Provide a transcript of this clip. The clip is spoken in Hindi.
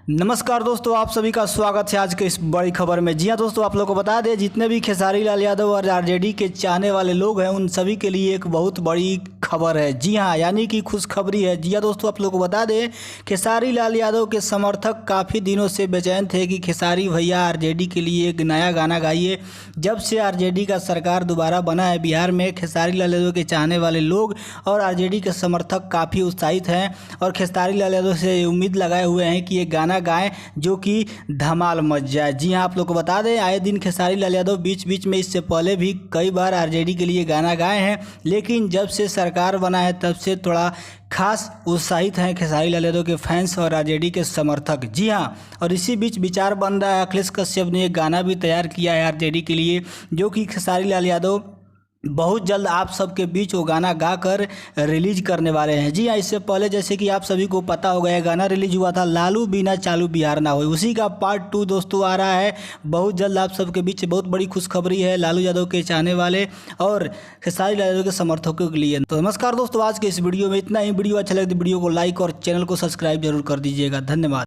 नमस्कार दोस्तों, आप सभी का स्वागत है आज के इस बड़ी खबर में। जी हाँ दोस्तों, आप लोगों को बता दें जितने भी खेसारी लाल यादव और आरजेडी के चाहने वाले लोग हैं उन सभी के लिए एक बहुत बड़ी खबर है। जी हाँ, यानी कि खुशखबरी है। जी हाँ दोस्तों, आप लोगों को बता दें खेसारी लाल यादव के समर्थक काफ़ी दिनों से बेचैन थे कि खेसारी भैया आरजेडी के लिए एक नया गाना गाइए। जब से आरजेडी का सरकार दोबारा बना है बिहार में, खेसारी लाल यादव के चाहने वाले लोग और आरजेडी के समर्थक काफ़ी उत्साहित हैं और खेसारी लाल यादव से उम्मीद लगाए हुए हैं कि ये गाना गाएं जो कि धमाल मच जाए। जी हां, आप लोग को बता दें आए दिन खेसारी लाल यादव बीच बीच में इससे पहले भी कई बार आरजेडी के लिए गाना गाए हैं, लेकिन जब से सरकार बना है तब से थोड़ा खास उत्साहित हैं खेसारी लाल यादव के फैंस और आरजेडी के समर्थक। जी हाँ, और इसी बीच विचार बन रहा है अखिलेश कश्यप ने एक गाना भी तैयार किया है आरजेडी के लिए जो कि खेसारी लाल यादव बहुत जल्द आप सबके बीच वो गाना गाकर रिलीज करने वाले हैं। जी हाँ, इससे पहले जैसे कि आप सभी को पता होगा ये गाना रिलीज हुआ था लालू बिना चालू बिहार ना होए, उसी का पार्ट 2 दोस्तों आ रहा है बहुत जल्द आप सबके बीच। बहुत बड़ी खुशखबरी है लालू यादव के चाहने वाले और खेसारी लाल यादव के समर्थकों के लिए। तो नमस्कार दोस्तों, आज के इस वीडियो में इतना ही। वीडियो अच्छा लगे तो वीडियो को लाइक और चैनल को सब्सक्राइब जरूर कर दीजिएगा। धन्यवाद।